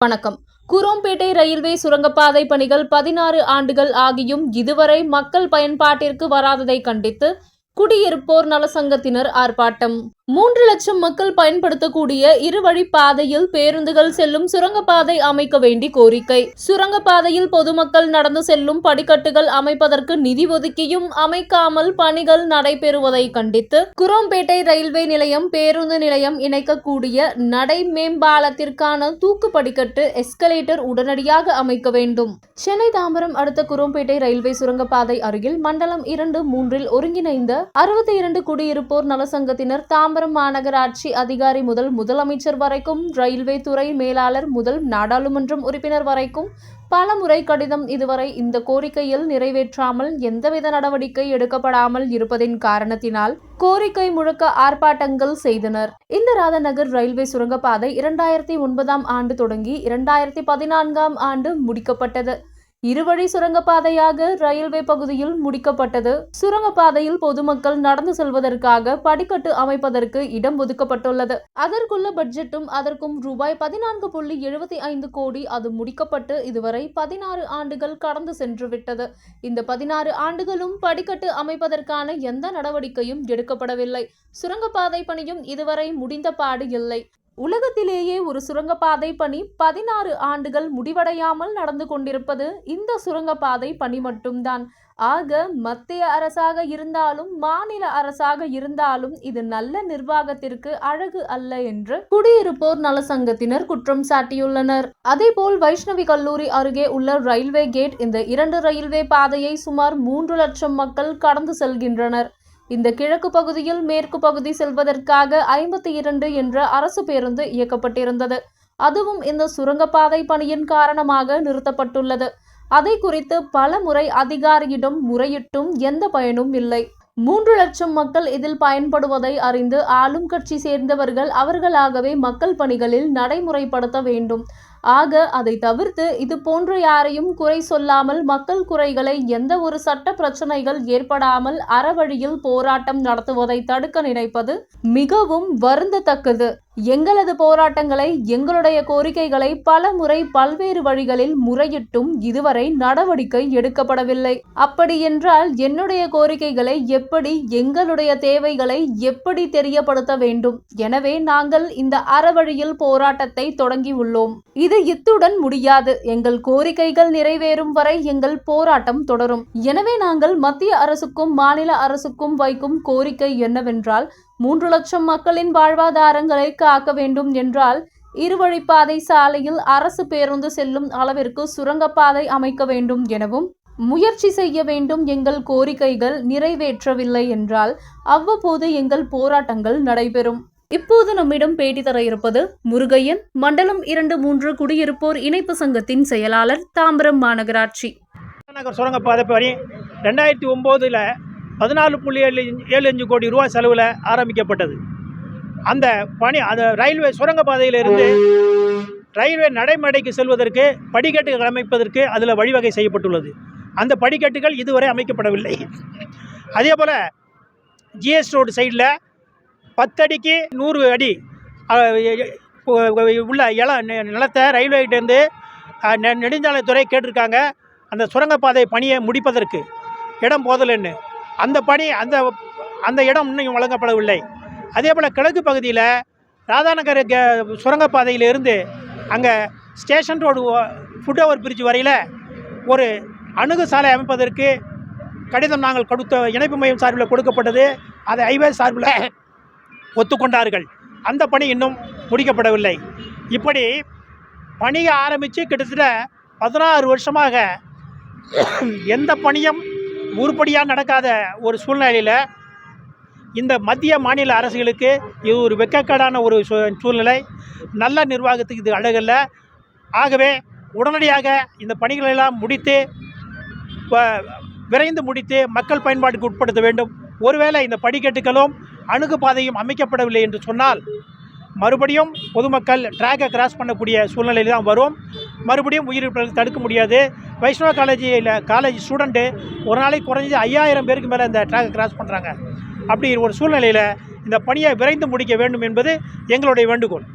வணக்கம். குரோம்பேட்டை ரயில்வே சுரங்கப்பாதை பணிகள் 16 ஆண்டுகள் ஆகியும் இதுவரை மக்கள் பயன்பாட்டிற்கு வராததை கண்டித்து குடியிருப்போர் நலசங்கத்தினர் ஆர்ப்பாட்டம். 3 லட்சம் மக்கள் பயன்படுத்தக்கூடிய இருவழி பாதையில் பேருந்துகள் செல்லும் சுரங்கப்பாதை அமைக்க வேண்டி கோரிக்கை. சுரங்கப்பாதையில் பொதுமக்கள் நடந்து செல்லும் படிக்கட்டுகள் அமைப்பதற்கு நிதி ஒதுக்கியும் அமைக்காமல் பணிகள் நடைபெறுவதை கண்டித்து குரோம்பேட்டை ரயில்வே நிலையம் பேருந்து நிலையம் இணைக்கக்கூடிய நடை மேம்பாலத்திற்கான தூக்கு படிக்கட்டு எஸ்கலேட்டர் உடனடியாக அமைக்க வேண்டும். சென்னை தாம்பரம் அடுத்த குரோம்பேட்டை ரயில்வே சுரங்கப்பாதை அருகில் மண்டலம் 2-3 ஒருங்கிணைந்த 62 குடியிருப்போர் நலசங்கத்தினர் தாம்பரம் மாநகராட்சி அதிகாரி முதல் முதலமைச்சர் வரைக்கும், ரயில்வே துறை மேலாளர் முதல் நாடாளுமன்றம் உறுப்பினர் வரைக்கும் பலமுறை கடிதம் இதுவரை இந்த கோரிக்கையில் நிறைவேற்றாமல் எந்தவித நடவடிக்கை எடுக்கப்படாமல் இருப்பதின் காரணத்தினால் கோரிக்கை முழக்க ஆர்ப்பாட்டங்கள் செய்தனர். இந்த ராதாநகர் ரயில்வே சுரங்கப்பாதை 2009ஆம் ஆண்டு தொடங்கி 2014ஆம் ஆண்டு முடிக்கப்பட்டது. இருவழி சுரங்கப்பாதையாக ரயில்வே பகுதியில் முடிக்கப்பட்டது. சுரங்கப்பாதையில் பொதுமக்கள் நடந்து செல்வதற்காக படிக்கட்டு அமைப்பதற்கு இடம் ஒதுக்கப்பட்டுள்ளது. அதற்குள்ள பட்ஜெட்டும் அதற்கும் ரூபாய் 14.75 கோடி. அது முடிக்கப்பட்டு இதுவரை 16 ஆண்டுகள் கடந்து சென்றுவிட்டது. இந்த 16 ஆண்டுகளும் படிக்கட்டு அமைப்பதற்கான எந்த நடவடிக்கையும் எடுக்கப்படவில்லை. சுரங்கப்பாதை பணியும் இதுவரை முடிந்த பாடு இல்லை. உலகத்திலேயே ஒரு சுரங்கப்பாதை பணி 16 ஆண்டுகள் முடிவடையாமல் நடந்து கொண்டிருப்பது இந்த சுரங்கப்பாதை பணி மட்டும்தான். ஆக மத்திய அரசாக இருந்தாலும் மாநில அரசாக இருந்தாலும் இது நல்ல நிர்வாகத்திற்கு அழகு அல்ல என்று குடியிருப்போர் நலசங்கத்தினர் குற்றம் சாட்டியுள்ளனர். அதேபோல் வைஷ்ணவி கல்லூரி அருகே உள்ள ரயில்வே கேட் இந்த 2 ரயில்வே பாதையை சுமார் 3 லட்சம் மக்கள் கடந்து செல்கின்றனர். இந்த கிழக்கு பகுதியில் மேற்கு பகுதி செல்வதற்காக 52 என்ற அரசு பேருந்து இயக்கப்பட்டிருந்தது. அதுவும் இந்த சுரங்கப்பாதை பணியின் காரணமாக நிறுத்தப்பட்டுள்ளது. அதை குறித்து பல முறை அதிகாரியிடம் முறையிட்டும் எந்த பயனும் இல்லை. 3 லட்சம் மக்கள் இதில் பயன்படுவதை அறிந்து ஆளும் கட்சி சேர்ந்தவர்கள் அவர்களாகவே மக்கள் பணிகளில் நடைமுறைப்படுத்த வேண்டும். ஆக அதை தவிர்த்து இது போன்ற யாரையும் குறை சொல்லாமல் மக்கள் குறைகளை எந்த ஒரு சட்ட பிரச்சனைகள் ஏற்படாமல் அறவழியில் போராட்டம் நடத்துவதை தடுக்க நினைப்பது மிகவும் வருந்தத்தக்கது. எங்களது போராட்டங்களை எங்களுடைய கோரிக்கைகளை பல முறை பல்வேறு வழிகளில் முறையிட்டும் இதுவரை நடவடிக்கை எடுக்கப்படவில்லை. அப்படி என்றால் என்னுடைய கோரிக்கைகளை எப்படி, எங்களுடைய தேவைகளை எப்படி தெரியப்படுத்த வேண்டும்? எனவே நாங்கள் இந்த அறவழியில் போராட்டத்தை தொடங்கியுள்ளோம். இது இத்துடன் முடியாது. எங்கள் கோரிக்கைகள் நிறைவேறும் வரை எங்கள் போராட்டம் தொடரும். எனவே நாங்கள் மத்திய அரசுக்கும் மாநில அரசுக்கும் வைக்கும் கோரிக்கை என்னவென்றால் 3 லட்சம் மக்களின் வாழ்வாதாரங்களை காக்க வேண்டும் என்றால் இருவழிப்பாதை சாலையில் அரசு பேருந்து செல்லும் அளவிற்கு சுரங்கப்பாதை அமைக்க வேண்டும் எனவும் முயற்சி செய்ய வேண்டும். எங்கள் கோரிக்கைகள் நிறைவேற்றவில்லை என்றால் அவ்வப்போது எங்கள் போராட்டங்கள் நடைபெறும். இப்போது நம்மிடம் பேட்டி தர இருப்பது முருகையன், மண்டலம் 2-3 குடியிருப்போர் இணைப்பு சங்கத்தின் செயலாளர், தாம்பரம் மாநகராட்சி. சுரங்கப்பாதை பணி 2009 14.75 கோடி ரூபாய் செலவில் ஆரம்பிக்கப்பட்டது. அந்த பணி அந்த ரயில்வே சுரங்கப்பாதையிலிருந்து ரயில்வே நடைமேடைக்கு செல்வதற்கு படிக்கட்டுகள் அமைப்பதற்கு அதில் வழிவகை செய்யப்பட்டுள்ளது. அந்த படிக்கட்டுகள் இதுவரை அமைக்கப்படவில்லை. அதே போல் ஜிஎஸ் ரோடு சைடில் 10 அடிக்கு 100 அடி உள்ள நிலத்தை ரயில்வேகிட்டேருந்து நெடுஞ்சாலைத்துறை கேட்டிருக்காங்க. அந்த சுரங்கப்பாதை பணியை முடிப்பதற்கு இடம் போதலன்னு அந்த இடம் இன்னும் வழங்கப்படவில்லை. அதே போல் கிழக்கு பகுதியில் ராதாநகர் சுரங்கப்பாதையிலிருந்து அங்கே station road foot over bridge வரையில் ஒரு அணுகு சாலை அமைப்பதற்கு கடிதம் நாங்கள் கொடுத்த இணைப்பு மையம் சார்பில் கொடுக்கப்பட்டது. அதை ஹைவே சார்பில் ஒத்துக்கொண்டார்கள். அந்த பணி இன்னும் முடிக்கப்படவில்லை. இப்படி பணியை ஆரம்பித்து கிட்டத்தட்ட 16 வருஷமாக எந்த பணியும் உருப்படியாக நடக்காத ஒரு சூழ்நிலையில் இந்த மத்திய மாநில அரசுகளுக்கு இது ஒரு வெட்கக்கேடான ஒரு சூழ்நிலை. நல்ல நிர்வாகத்துக்கு இது அழகல்ல. ஆகவே உடனடியாக இந்த பணிகளெல்லாம் முடித்து விரைந்து முடித்து மக்கள் பயன்பாட்டுக்கு உட்படுத்த வேண்டும். ஒருவேளை இந்த படிக்கட்டுகளும் அணுகு பாதையும் அமைக்கப்படவில்லை என்று சொன்னால் மறுபடியும் பொதுமக்கள் ட்ராக்கை கிராஸ் பண்ணக்கூடிய சூழ்நிலையில் தான் வரும். மறுபடியும் உயிரிழப்புகள் தடுக்க முடியாது. வைஷ்ணவ காலேஜ் ஸ்டூடெண்ட்டு ஒரு நாளைக்கு குறைஞ்சி 5000 பேருக்கு மேலே இந்த ட்ராக்கை கிராஸ் பண்ணுறாங்க. அப்படி ஒரு சூழ்நிலையில் இந்த பணியை விரைந்து முடிக்க வேண்டும் என்பது எங்களுடைய வேண்டுகோள்.